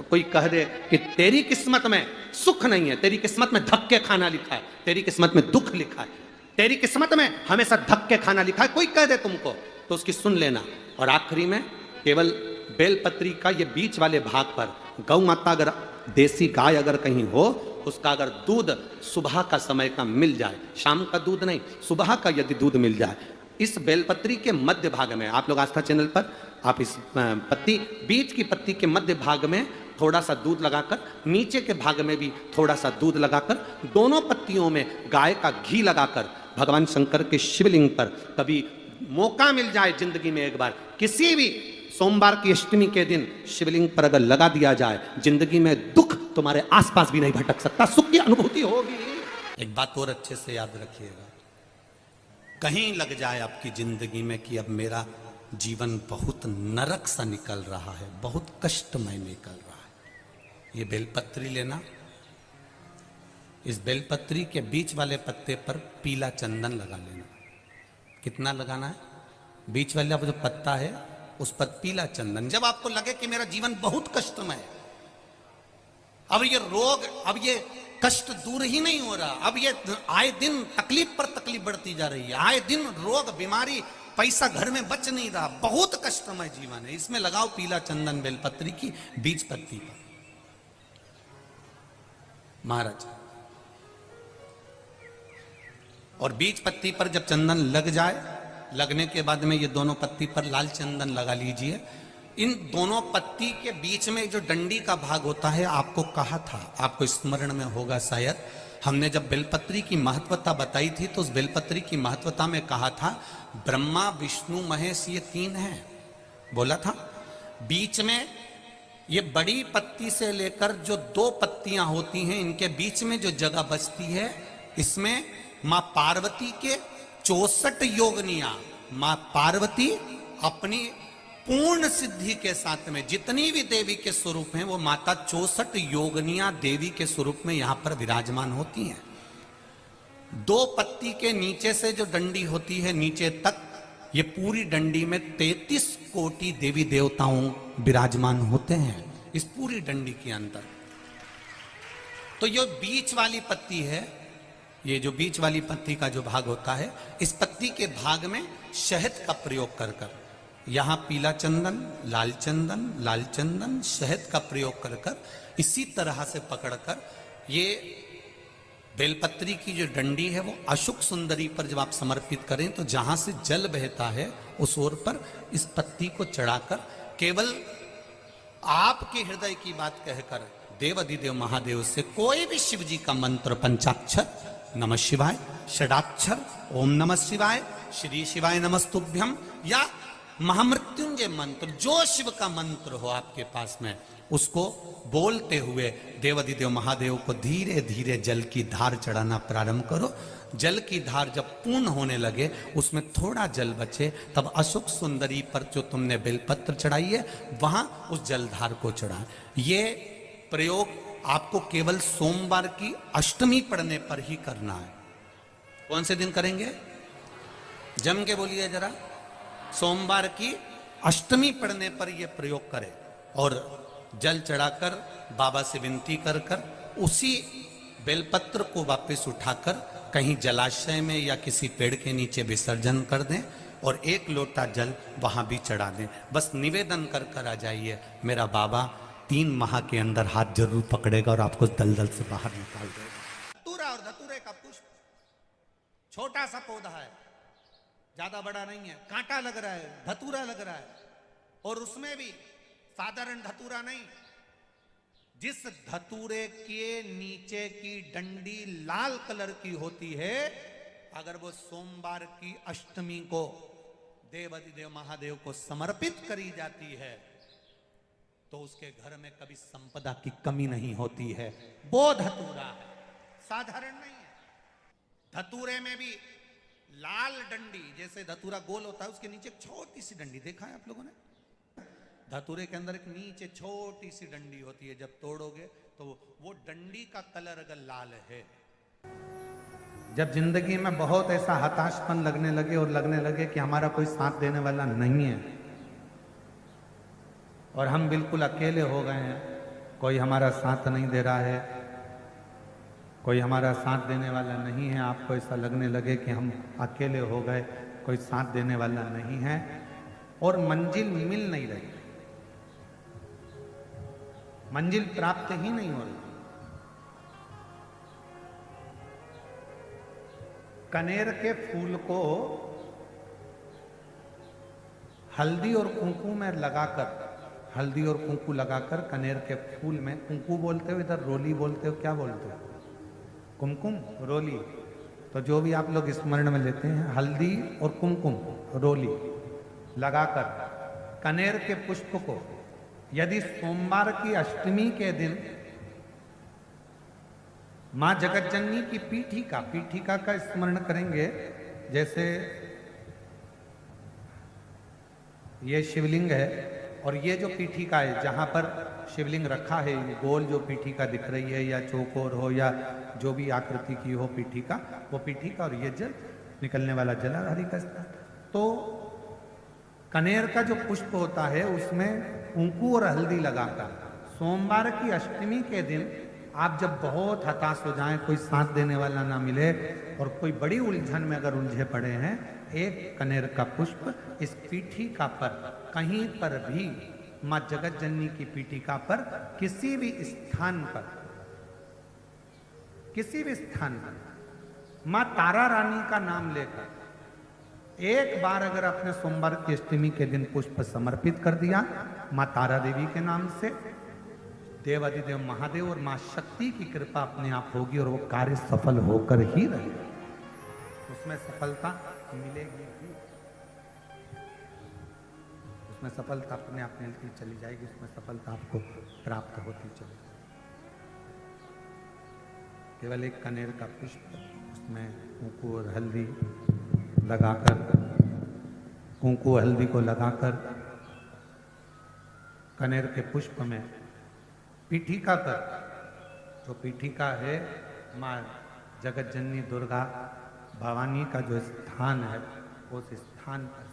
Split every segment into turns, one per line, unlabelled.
कोई कह दे कि तेरी किस्मत में सुख नहीं है, तेरी किस्मत में धक्के खाना लिखा है, तेरी किस्मत में दुख लिखा है, तेरी किस्मत में हमेशा धक्के खाना लिखा है, कोई कह दे तुमको तो उसकी सुन लेना। और आखिरी में केवल बेलपत्री का ये बीच वाले भाग पर गौ माता, अगर देसी गाय अगर कहीं हो, उसका अगर दूध सुबह का समय का मिल जाए, शाम का दूध नहीं, सुबह का यदि दूध मिल जाए, इस बेलपत्री के मध्य भाग में, आप लोग आस्था चैनल पर आप इस पत्ती, बीच की पत्ती के मध्य भाग में थोड़ा सा दूध लगाकर, नीचे के भाग में भी थोड़ा सा दूध लगाकर, दोनों पत्तियों में गाय का घी लगाकर भगवान शंकर के शिवलिंग पर कभी मौका मिल जाए जिंदगी में एक बार, किसी भी सोमवार की अष्टमी के दिन शिवलिंग पर अगर लगा दिया जाए, जिंदगी में दुख तुम्हारे आसपास भी नहीं भटक सकता, सुख की अनुभूति होगी। एक बात और अच्छे से याद रखिएगा, कहीं लग जाए आपकी जिंदगी में कि अब मेरा जीवन बहुत नरक सा निकल रहा है, बहुत कष्टमय निकल रहा है, ये बेलपत्री लेना, इस बेलपत्री के बीच वाले पत्ते पर पीला चंदन लगा लेना। कितना लगाना है? बीच वाला जो पत्ता है उस पर पीला चंदन। जब आपको लगे कि मेरा जीवन बहुत कष्टमय है, अब ये रोग, अब ये कष्ट दूर ही नहीं हो रहा, अब ये आए दिन तकलीफ पर तकलीफ बढ़ती जा रही है, आए दिन रोग बीमारी, पैसा घर में बच नहीं रहा, बहुत कष्टमय जीवन है, इसमें लगाओ पीला चंदन बेलपत्री की बीज पत्ती पर। महाराज, और बीज पत्ती पर जब चंदन लग जाए, लगने के बाद में ये दोनों पत्ती पर लाल चंदन लगा लीजिए। इन दोनों पत्ती के बीच में जो डंडी का भाग होता है, आपको कहा था, आपको स्मरण में होगा शायद, हमने जब बेलपत्री की महत्वता बताई थी तो उस बेलपत्री की महत्वता में कहा था ब्रह्मा विष्णु महेश ये तीन हैं, बोला था। बीच में ये बड़ी पत्ती से लेकर जो दो पत्तियां होती हैं, इनके बीच में जो जगह बचती है, इसमें मां पार्वती के 64 योगनियां, मां पार्वती अपनी पूर्ण सिद्धि के साथ में जितनी भी देवी के स्वरूप हैं, वो माता 64 योगनियां देवी के स्वरूप में यहां पर विराजमान होती हैं। दो पत्ती के नीचे से जो डंडी होती है नीचे तक, ये पूरी डंडी में 33 कोटि देवी देवताओं विराजमान होते हैं इस पूरी डंडी के अंदर। तो ये बीच वाली पत्ती है, ये जो बीच वाली पत्ती का जो भाग होता है, इस पत्ती के भाग में शहद का प्रयोग कर कर, यहां पीला चंदन, लाल चंदन, शहद का प्रयोग कर कर, इसी तरह से पकड़कर ये बेलपत्री की जो डंडी है वो अशुक सुंदरी पर जब आप समर्पित करें तो जहां से जल बहता है उस ओर पर इस पत्ती को चढ़ाकर केवल आपके हृदय की बात कहकर देवाधिदेव महादेव से कोई भी शिव जी का मंत्र, पंचाक्षर नमः शिवाय, षडाक्षर ओम नमः शिवाय, श्री शिवाय नमस्तुभ्यम, या महामृत्युंजय मंत्र, जो शिव का मंत्र हो आपके पास में, उसको बोलते हुए देवाधिदेव महादेव को धीरे धीरे जल की धार चढ़ाना प्रारंभ करो। जल की धार जब पूर्ण होने लगे, उसमें थोड़ा जल बचे, तब अशुक सुंदरी पर जो तुमने बेलपत्र चढ़ाई है वहां उस जलधार को चढ़ा। ये प्रयोग आपको केवल सोमवार की अष्टमी पढ़ने पर ही करना है। कौन से दिन करेंगे? जम के बोलिए जरा। सोमवार की अष्टमी पढ़ने पर यह प्रयोग करें और जल चढ़ाकर बाबा से विनती कर कर उसी बेलपत्र को वापस उठाकर कहीं जलाशय में या किसी पेड़ के नीचे विसर्जन कर दें और एक लोटा जल वहां भी चढ़ा दें। बस निवेदन कर कर आ जाइए, मेरा बाबा 3 माह के अंदर हाथ जरूर पकड़ेगा और आपको दलदल से बाहर निकाल देगा। धतूरा और धतूरे का पुष्प छोटा सा पौधा है, ज्यादा बड़ा नहीं है, कांटा लग रहा है, धतूरा लग रहा है, और उसमें भी साधारण धतूरा नहीं, जिस धतूरे के नीचे की डंडी लाल कलर की होती है, अगर वो सोमवार की अष्टमी को देवाधिदेव महादेव को समर्पित करी जाती है तो उसके घर में कभी संपदा की कमी नहीं होती है। वो धतूरा है, साधारण नहीं है। धतूरे में भी लाल डंडी, जैसे धतूरा गोल होता है उसके नीचे छोटी सी डंडी, देखा है आप लोगों ने? धतूरे के अंदर एक नीचे छोटी सी डंडी होती है, जब तोड़ोगे तो वो डंडी का कलर अगर लाल है, जब जिंदगी में बहुत ऐसा हताशपन लगने लगे और लगने लगे कि हमारा कोई साथ देने वाला नहीं है, और हम बिल्कुल अकेले हो गए हैं, कोई हमारा साथ नहीं दे रहा है, कोई हमारा साथ देने वाला नहीं है, आपको ऐसा लगने लगे कि हम अकेले हो गए, कोई साथ देने वाला नहीं है और मंजिल मिल नहीं रही, मंजिल प्राप्त ही नहीं हो रही। कनेर के फूल को हल्दी और कुंकू में लगाकर, हल्दी और कुंकू लगाकर कनेर के फूल में, कुंकू बोलते हो इधर, रोली बोलते हो, क्या बोलते हो? कुमकुम, रोली, तो जो भी आप लोग स्मरण में लेते हैं, हल्दी और कुमकुम, रोली लगाकर कनेर के पुष्प को यदि सोमवार की अष्टमी के दिन मां जगतजननी की पीठिका का स्मरण करेंगे, जैसे ये शिवलिंग है और ये जो पीठिका है जहां पर शिवलिंग रखा है, गोल जो पीठिका दिख रही है या चौकोर हो या जो भी आकृति की हो पीठिका, वो पीठिका और ये जल निकलने वाला जलाधारी का स्थान। तो कनेर का जो पुष्प होता है उसमें कुंकू और हल्दी लगाकर सोमवार की अष्टमी के दिन आप जब बहुत हताश हो जाएं, कोई साथ देने वाला ना मिले और कोई बड़ी उलझन में अगर उलझे पड़े हैं, एक कनेर का पुष्प इस पीठिका पर कहीं पर भी, मां जगतजननी की पीठिका पर किसी भी स्थान पर, किसी भी स्थान पर मां तारा रानी का नाम लेकर एक बार अगर आपने सोमवार की अष्टमी के दिन पुष्प समर्पित कर दिया मां तारा देवी के नाम से, देवाधिदेव महादेव और मां शक्ति की कृपा अपने आप होगी और वो कार्य सफल होकर ही रहेगा, उसमें सफलता मिलेगी ही, उसमें सफलता अपने आप मिलती चली जाएगी, उसमें सफलता आपको प्राप्त होती चली जाएगी। केवल एक कनेर का पुष्प, उसमें कुंकू और हल्दी लगाकर, कुंकू हल्दी को लगाकर कनेर के पुष्प में पीठिका पर, जो पीठिका है मां जगतजननी दुर्गा भवानी का जो स्थान है, उस स्थान पर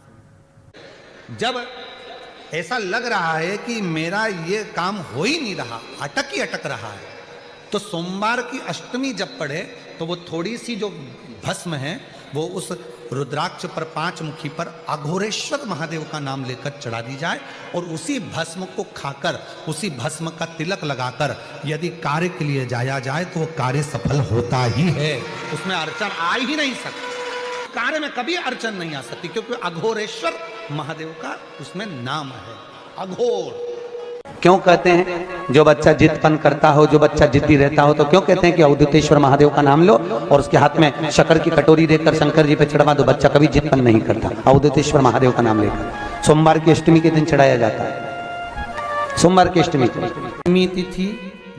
जब ऐसा लग रहा है कि मेरा ये काम हो ही नहीं रहा, अटक ही अटक रहा है, तो सोमवार की अष्टमी जब पड़े तो वो थोड़ी सी जो भस्म है वो उस रुद्राक्ष पर, पांच मुखी पर अघोरेश्वर महादेव का नाम लेकर चढ़ा दी जाए और उसी भस्म को खाकर, उसी भस्म का तिलक लगाकर यदि कार्य के लिए जाया जाए तो वो कार्य सफल होता ही है, उसमें अड़चन आ ही नहीं सकती, कार्य में कभी अड़चन नहीं आ सकती, क्योंकि अघोरेश्वर महादेव का उसमें नाम है, अघोर।
क्यों कहते हैं जो बच्चा जिद्दपन करता हो, जो बच्चा जिद्दी रहता हो, तो क्यों कहते हैं कि अवधूतेश्वर महादेव का नाम लो और उसके हाथ में शक्कर की कटोरी देकर शंकर जी पे चढ़वा दो, बच्चा कभी जिद्दपन नहीं करता। अवधूतेश्वर महादेव का नाम लेकर सोमवार की अष्टमी के दिन चढ़ाया जाता है। सोमवार की अष्टमी
तिथि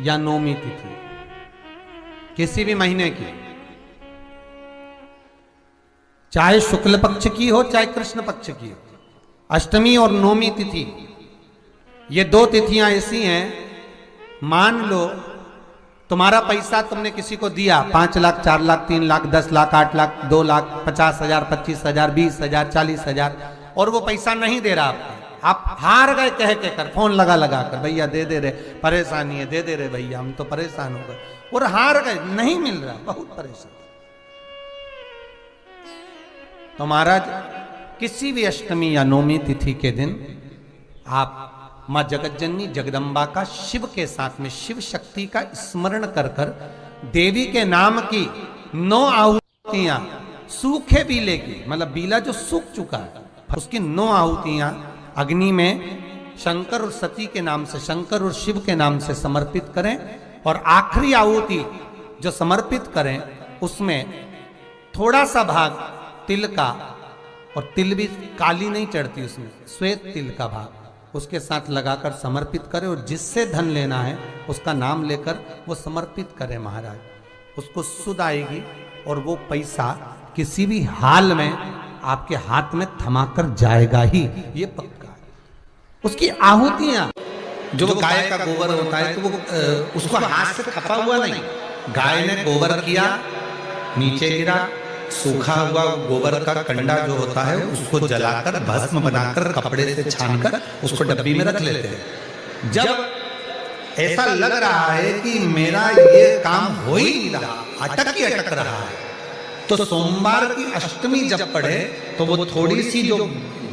या नौमी तिथि किसी भी महीने की, चाहे शुक्ल पक्ष की हो चाहे कृष्ण पक्ष की हो, अष्टमी और नौमी तिथि ये दो तिथियां ऐसी हैं, मान लो तुम्हारा पैसा तुमने किसी को दिया, 5 लाख, 4 लाख, 3 लाख, 10 लाख, 8 लाख, 2 लाख, 50,000, 25,000, 20,000, 40,000 और वो पैसा नहीं दे रहा आपको, आप हार गए कह के कर, फोन लगा कर, भैया दे दे रहे, परेशानी है, दे दे रहे भैया, हम तो परेशान हो गए, और हार गए, नहीं मिल रहा, बहुत परेशान। तो महाराज किसी भी अष्टमी या नौमी तिथि के दिन आप मां जगतजननी जगदम्बा का शिव के साथ में, शिव शक्ति का स्मरण कर कर देवी के नाम की 9 आहुतियां, सूखे बीले की, मतलब बीला जो सूख चुका है उसकी 9 आहुतियां अग्नि में शंकर और सती के नाम से, शंकर और शिव के नाम से समर्पित करें, और आखिरी आहुति जो समर्पित करें उसमें थोड़ा सा भाग तिल का, और तिल भी काली नहीं चढ़ती उसमें, श्वेत तिल का भाग उसके साथ लगाकर समर्पित करें, और जिससे धन लेना है उसका नाम लेकर वो समर्पित करें महाराज, उसको सुध आएगी और वो पैसा किसी भी हाल में आपके हाथ में थमाकर जाएगा ही, ये पक्का है। उसकी आहुतियां, जो गाय का गोबर होता है तो वो उसको हाथ से खपा हुआ नहीं, गाय ने गोबर किया, नीचे गिरा, सूखा हुआ गोबर का कंडा जो होता है उसको जलाकर भस्म बनाकर कपड़े से छानकर उसको डब्बी में रख लेते हैं, जब ऐसा लग रहा है कि मेरा ये काम हो ही नहीं रहा, अटक रहा है, तो सोमवार की अष्टमी जब पड़े तो वो थोड़ी सी जो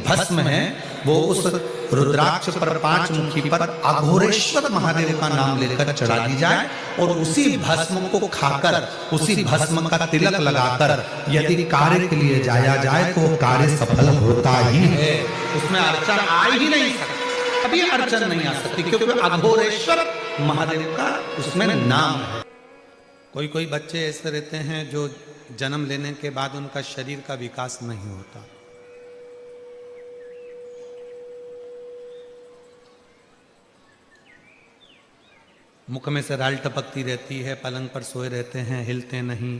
भस्म है वो उस रुद्राक्ष पर, पांच मुखी पर अघोरेश्वर महादेव का नाम लेकर चढ़ा दी जाए और उसी भस्म को खाकर, उसी भस्म का तिलक लगाकर यदि कार्य के लिए जाया जाए तो वो कार्य सफल होता ही है। उसमें अड़चन आ ही नहीं सकती, कभी अड़चन नहीं आ सकती, क्योंकि अघोरेश्वर महादेव का उसमें नाम है। कोई बच्चे ऐसे रहते हैं जो जन्म लेने के बाद उनका शरीर का विकास नहीं होता। मुख में से राल टपकती रहती है, पलंग पर सोए रहते हैं, हिलते नहीं,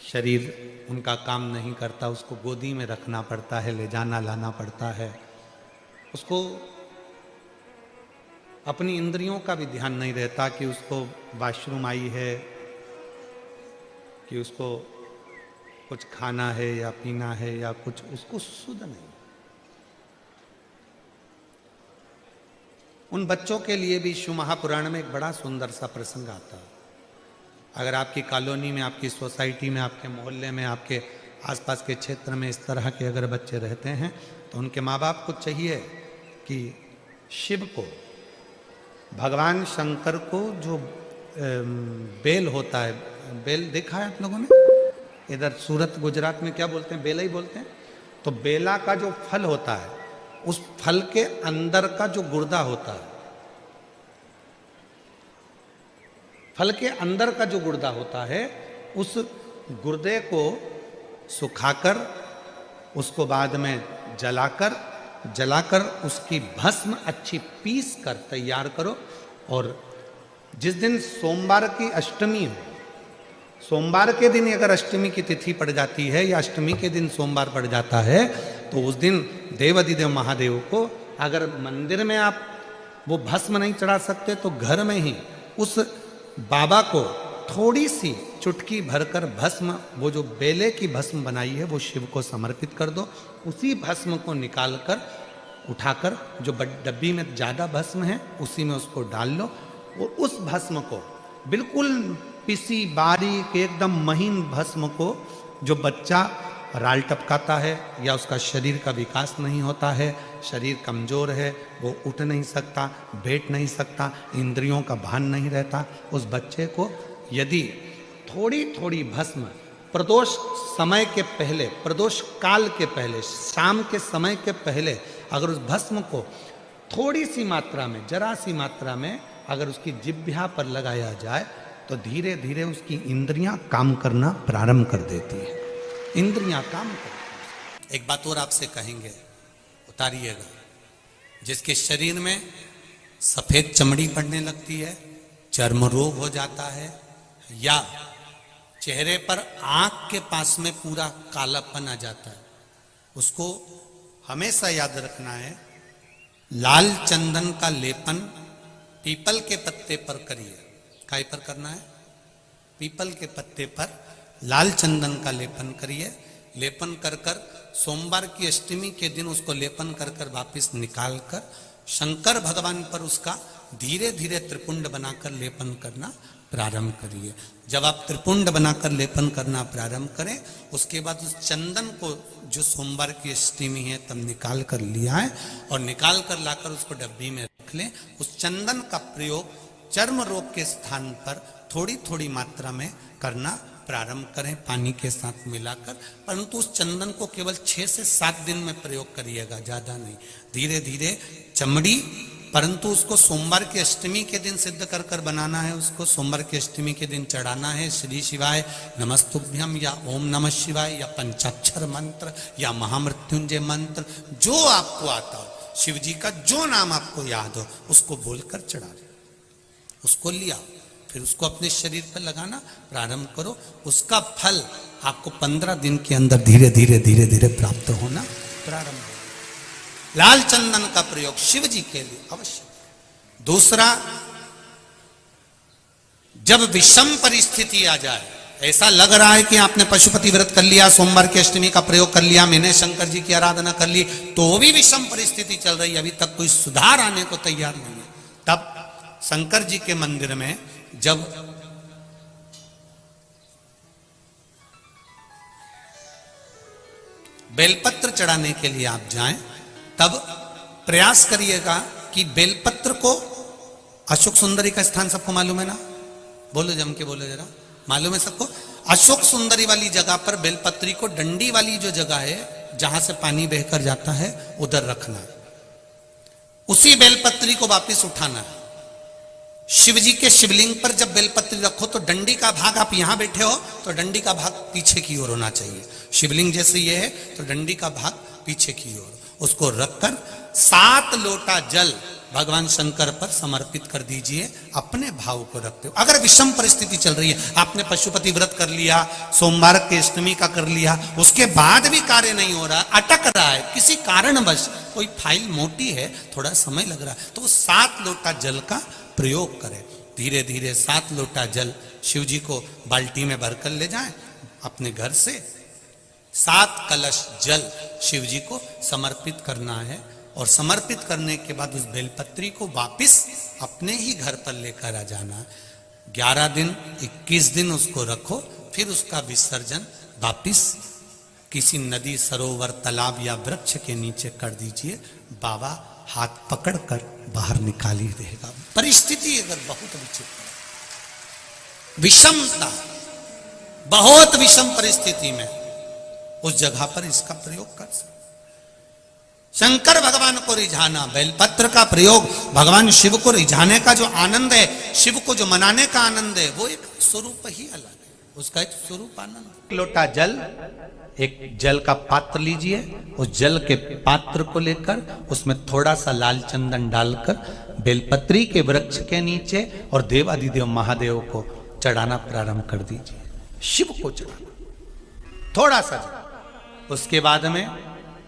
शरीर उनका काम नहीं करता, उसको गोदी में रखना पड़ता है, ले जाना लाना पड़ता है, उसको अपनी इंद्रियों का भी ध्यान नहीं रहता कि उसको वॉशरूम आई है, कि उसको कुछ खाना है या पीना है या कुछ, उसको सुध नहीं। उन बच्चों के लिए भी शिव महापुराण में एक बड़ा सुंदर सा प्रसंग आता है। अगर आपकी कॉलोनी में, आपकी सोसाइटी में, आपके मोहल्ले में, आपके आसपास के क्षेत्र में इस तरह के अगर बच्चे रहते हैं तो उनके माँ बाप को चाहिए कि शिव को, भगवान शंकर को जो बेल होता है, बेल देखा है आप लोगों ने? इधर सूरत गुजरात में क्या बोलते हैं? बेला ही बोलते हैं। तो बेला का जो फल होता है, उस फल के अंदर का जो गुर्दा होता है, फल के अंदर का जो गुर्दा होता है, उस गुर्दे को सुखाकर, उसको बाद में जलाकर उसकी भस्म अच्छी पीस कर तैयार करो। और जिस दिन सोमवार की अष्टमी हो, सोमवार के दिन अगर अष्टमी की तिथि पड़ जाती है या अष्टमी के दिन सोमवार पड़ जाता है, तो उस दिन देवाधिदेव महादेव को, अगर मंदिर में आप वो भस्म नहीं चढ़ा सकते तो घर में ही उस बाबा को थोड़ी सी चुटकी भरकर भस्म, वो जो बेले की भस्म बनाई है वो शिव को समर्पित कर दो। उसी भस्म को निकालकर उठाकर, जो डब्बी में ज़्यादा भस्म है उसी में उसको डाल लो और उस भस्म को बिल्कुल पिसी बारीक एकदम महीन भस्म को, जो बच्चा राल टपकाता है या उसका शरीर का विकास नहीं होता है, शरीर कमज़ोर है, वो उठ नहीं सकता, बैठ नहीं सकता, इंद्रियों का भान नहीं रहता, उस बच्चे को यदि थोड़ी थोड़ी भस्म प्रदोष समय के पहले, प्रदोष काल के पहले, शाम के समय के पहले अगर उस भस्म को थोड़ी सी मात्रा में, जरा सी मात्रा में अगर उसकी जिह्वा पर लगाया जाए तो धीरे धीरे उसकी इंद्रियां काम करना प्रारंभ कर देती है। इंद्रियां काम करती हैं। एक बात और आपसे कहेंगे, उतारिएगा। जिसके शरीर में सफेद चमड़ी पड़ने लगती है, चर्म रोग हो जाता है, या चेहरे पर आंख के पास में पूरा कालापन आ जाता है, उसको हमेशा याद रखना है, लाल चंदन का लेपन पीपल के पत्ते पर करिए। काय पर करना है? पीपल के पत्ते पर लाल चंदन का लेपन करिए। लेपन कर कर सोमवार की अष्टमी के दिन उसको लेपन कर कर वापिस निकाल कर शंकर भगवान पर उसका धीरे धीरे त्रिपुंड बनाकर लेपन करना प्रारंभ करिए। जब आप त्रिपुंड बनाकर लेपन करना प्रारंभ करें, उसके बाद उस चंदन को जो सोमवार की अष्टमी है तब निकाल कर लिया है और निकाल कर लाकर उसको डब्बी में रख लें। उस चंदन का प्रयोग चर्म रोग के स्थान पर थोड़ी थोड़ी मात्रा में करना प्रारंभ करें, पानी के साथ मिलाकर। परंतु उस चंदन को केवल 6 से 7 दिन में प्रयोग करिएगा, ज्यादा नहीं। धीरे धीरे चमड़ी, परंतु उसको सोमवार की अष्टमी के दिन सिद्ध कर कर बनाना है। उसको सोमवार की अष्टमी के दिन चढ़ाना है श्री शिवाय नमस्तुभ्यम या ओम नमः शिवाय या पंचाक्षर मंत्र या महामृत्युंजय मंत्र, जो आपको आता हो, शिव जी का जो नाम आपको याद हो उसको बोलकर चढ़ा दो। उसको लिया, फिर उसको अपने शरीर पर लगाना प्रारंभ करो। उसका फल आपको 15 दिन के अंदर धीरे धीरे धीरे धीरे प्राप्त होना प्रारंभ हो। लाल चंदन का प्रयोग शिव जी के लिए अवश्य। दूसरा, जब विषम परिस्थिति आ जाए, ऐसा लग रहा है कि आपने पशुपति व्रत कर लिया, सोमवार की अष्टमी का प्रयोग कर लिया, मैंने शंकर जी की आराधना कर ली, तो भी विषम परिस्थिति चल रही है, अभी तक कोई सुधार आने को तैयार नहीं है, शंकर जी के मंदिर में जब बेलपत्र चढ़ाने के लिए आप जाएं, तब प्रयास करिएगा कि बेलपत्र को, अशोक सुंदरी का स्थान सबको मालूम है ना? बोलो, जम के बोलो जरा, मालूम है सबको? अशोक सुंदरी वाली जगह पर बेलपत्री को डंडी वाली जो जगह है जहां से पानी बहकर जाता है उधर रखना है। उसी बेलपत्री को वापस उठाना है। शिव जी के शिवलिंग पर जब बेलपत्री रखो तो डंडी का भाग, आप यहां बैठे हो तो डंडी का भाग पीछे की ओर होना चाहिए। शिवलिंग जैसे ये है तो डंडी का भाग पीछे की ओर, उसको रखकर 7 लोटा जल भगवान शंकर पर समर्पित कर दीजिए, अपने भाव को रखते हो। अगर विषम परिस्थिति चल रही है, आपने पशुपति व्रत कर लिया, सोमवार के अष्टमी का कर लिया, उसके बाद भी कार्य नहीं हो रहा, अटक रहा है किसी कारणवश, कोई फाइल मोटी है, थोड़ा समय लग रहा है, तो 7 लोटा जल का प्रयोग करें। धीरे धीरे 7 लोटा जल शिव जी को बाल्टी में भरकर ले जाएं अपने घर से। 7 कलश जल शिव जी को समर्पित करना है और समर्पित करने के बाद उस बेलपत्री को वापस अपने ही घर पर लेकर आ जाना। 11 दिन 21 दिन उसको रखो, फिर उसका विसर्जन वापिस किसी नदी, सरोवर, तालाब या वृक्ष के नीचे कर दीजिए। बाबा हाथ पकड़कर बाहर निकाल ही देगा। परिस्थिति अगर बहुत विचित्र, विषमता, बहुत विषम परिस्थिति में उस जगह पर इसका प्रयोग कर सकते। शंकर भगवान को रिझाना, बेलपत्र का प्रयोग भगवान शिव को रिझाने का जो आनंद है, शिव को जो मनाने का आनंद है, वो एक स्वरूप ही अलग है, उसका एक स्वरूप आनंद। एक लोटा जल, एक जल का पात्र लीजिए, उस जल के पात्र को लेकर उसमें थोड़ा सा लाल चंदन डालकर बेलपत्री के वृक्ष के नीचे और देवादिदेव महादेव को चढ़ाना प्रारंभ कर दीजिए। शिव को चढ़ाना थोड़ा सा जल, उसके बाद में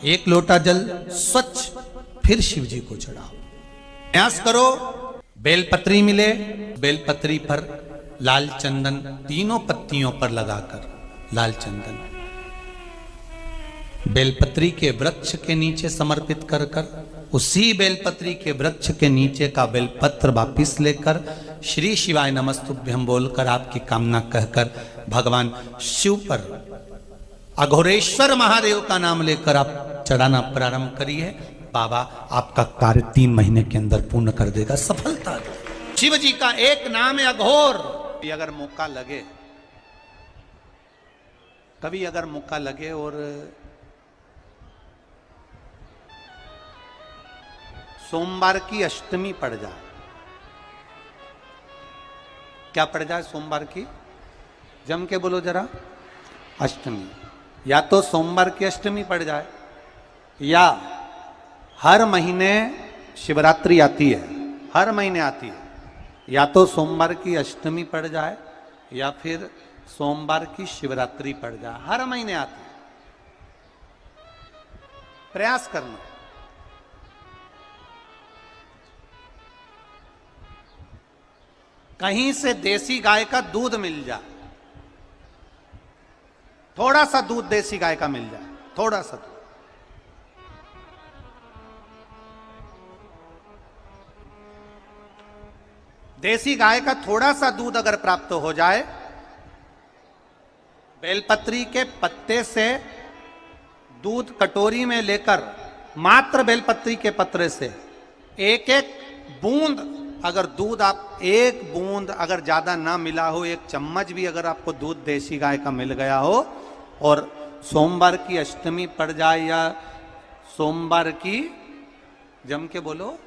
1 लोटा जल स्वच्छ फिर शिव जी को चढ़ाओ। प्रयास करो बेलपत्री मिले, बेलपत्री पर लाल चंदन तीनों पत्तियों पर लगाकर लाल चंदन बेलपत्री के वृक्ष के नीचे समर्पित कर कर उसी बेलपत्री के वृक्ष के नीचे का बेलपत्र वापिस लेकर श्री शिवाय नमस्तुभ्यं बोलकर आपकी कामना कहकर भगवान शिव पर अघोरेश्वर महादेव का नाम लेकर आप चढ़ाना प्रारंभ करिए। बाबा आपका कार्य 3 महीने के अंदर पूर्ण कर देगा, सफलता देगा। शिव जी का एक नाम है अघोर। अगर मौका लगे, कभी अगर मौका लगे और सोमवार की अष्टमी पड़ जाए, क्या पड़ जाए सोमवार की? जम के बोलो जरा, अष्टमी। या तो सोमवार की अष्टमी पड़ जाए, या हर महीने शिवरात्रि आती है, हर महीने आती है, या तो सोमवार की अष्टमी पड़ जाए या फिर सोमवार की शिवरात्रि पड़ जाए, हर महीने आती है। प्रयास करना। कहीं से देसी गाय का दूध मिल जाए, थोड़ा सा दूध देसी गाय का मिल जाए, थोड़ा सा दूध, देसी गाय का थोड़ा सा दूध अगर प्राप्त हो जाए, बेलपत्री के पत्ते से दूध कटोरी में लेकर, मात्र बेलपत्री के पत्रे से 1-1 बूंद अगर दूध, आप 1 बूंद अगर ज्यादा ना मिला हो, 1 चम्मच भी अगर आपको दूध देसी गाय का मिल गया हो, और सोमवार की अष्टमी पड़ जाए या सोमवार की, जम के बोलो,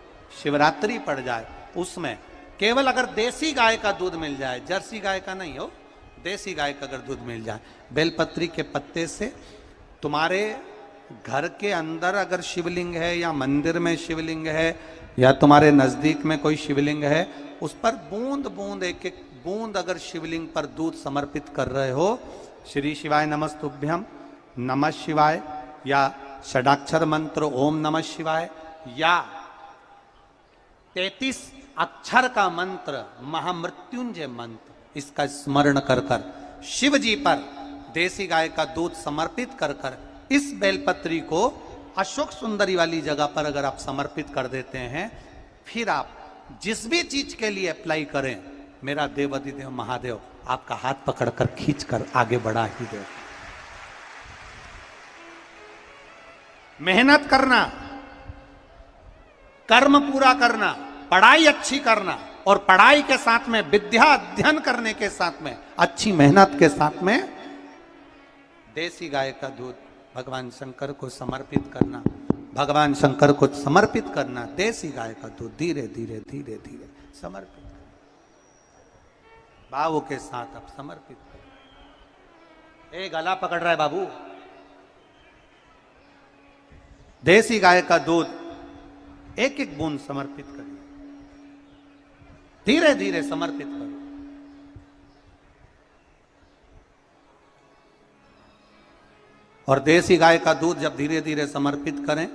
शिवरात्रि पड़ जाए, उसमें केवल अगर देसी गाय का दूध मिल जाए, जर्सी गाय का नहीं हो, देसी गाय का अगर दूध मिल जाए, बेलपत्री के पत्ते से, तुम्हारे घर के अंदर अगर शिवलिंग है या मंदिर में शिवलिंग है या तुम्हारे नजदीक में कोई शिवलिंग है, उस पर बूंद बूंद 1-1 बूंद अगर शिवलिंग पर दूध समर्पित कर रहे हो, श्री शिवाय नमस्तुभ्यं, नमः शिवाय, या षडाक्षर मंत्र ओम नमः शिवाय, या 33 अक्षर का मंत्र महामृत्युंजय मंत्र, इसका स्मरण कर कर शिव जी पर देसी गाय का दूध समर्पित कर कर इस बेलपत्री को अशोक सुंदरी वाली जगह पर अगर आप समर्पित कर देते हैं, फिर आप जिस भी चीज के लिए अप्लाई करें, मेरा देवाधिदेव महादेव आपका हाथ पकड़कर खींचकर आगे बढ़ा ही दे। मेहनत करना, कर्म पूरा करना, पढ़ाई अच्छी करना, और पढ़ाई के साथ में विद्या अध्ययन करने के साथ में अच्छी मेहनत के साथ में देसी गाय का दूध भगवान शंकर को समर्पित करना, भगवान शंकर को समर्पित करना। देसी गाय का दूध धीरे धीरे धीरे धीरे समर्पित करना, भाव के साथ आप समर्पित करें। ए गला पकड़ रहा है बाबू। देसी गाय का दूध एक एक बूंद समर्पित करिए, धीरे धीरे समर्पित करो। और देसी गाय का दूध जब धीरे धीरे समर्पित करें,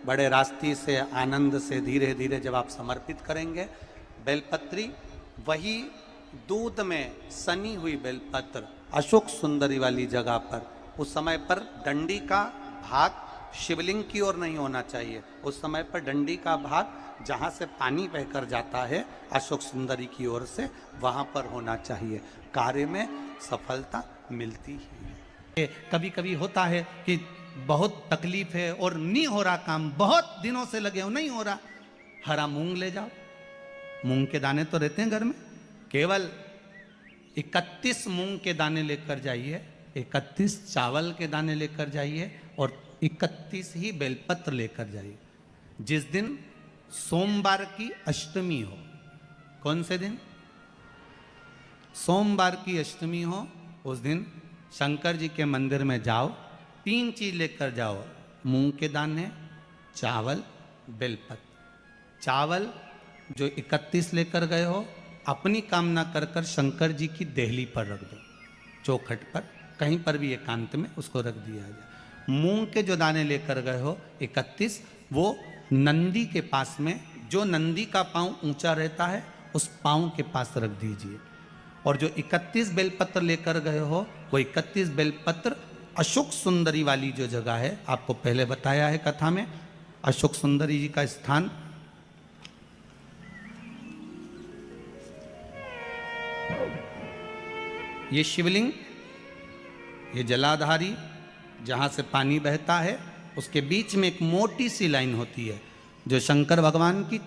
बड़े रास्ते से आनंद से धीरे धीरे जब आप समर्पित करेंगे, बेलपत्री वही दूध में सनी हुई बेलपत्र अशोक सुंदरी वाली जगह पर, उस समय पर डंडी का भाग शिवलिंग की ओर नहीं होना चाहिए, उस समय पर डंडी का भाग जहां से पानी बहकर जाता है अशोक सुंदरी की ओर से, वहां पर होना चाहिए। कार्य में सफलता मिलती ही है। कभी कभी होता है कि बहुत तकलीफ है और नहीं हो रहा काम, बहुत दिनों से लगे हो नहीं हो रहा, हरा मूंग ले जाओ। मूंग के दाने तो रहते हैं घर में, केवल 31 मूंग के दाने लेकर जाइए, 31 चावल के दाने लेकर जाइए और 31 ही बेलपत्र लेकर जाइए। जिस दिन सोमवार की अष्टमी हो, कौन से दिन? सोमवार की अष्टमी हो, उस दिन शंकर जी के मंदिर में जाओ, 3 चीज लेकर जाओ, मूंग के दाने, चावल, बेलपत्र। चावल जो 31 लेकर गए हो, अपनी कामना कर कर शंकर जी की देहली पर रख दो, चौखट पर, कहीं पर भी एकांत में उसको रख दिया जाए। मूंग के जो दाने लेकर गए हो 31, वो नंदी के पास में, जो नंदी का पांव ऊंचा रहता है उस पांव के पास रख दीजिए। और जो 31 बेलपत्र लेकर गए हो, वो 31 बेलपत्र अशोक सुंदरी वाली जो जगह है, आपको पहले बताया है कथा में, अशोक सुंदरी जी का स्थान ये शिवलिंग, ये जलाधारी जहां से पानी बहता है, उसके बीच में एक मोटी सी लाइन होती है जो शंकर भगवान की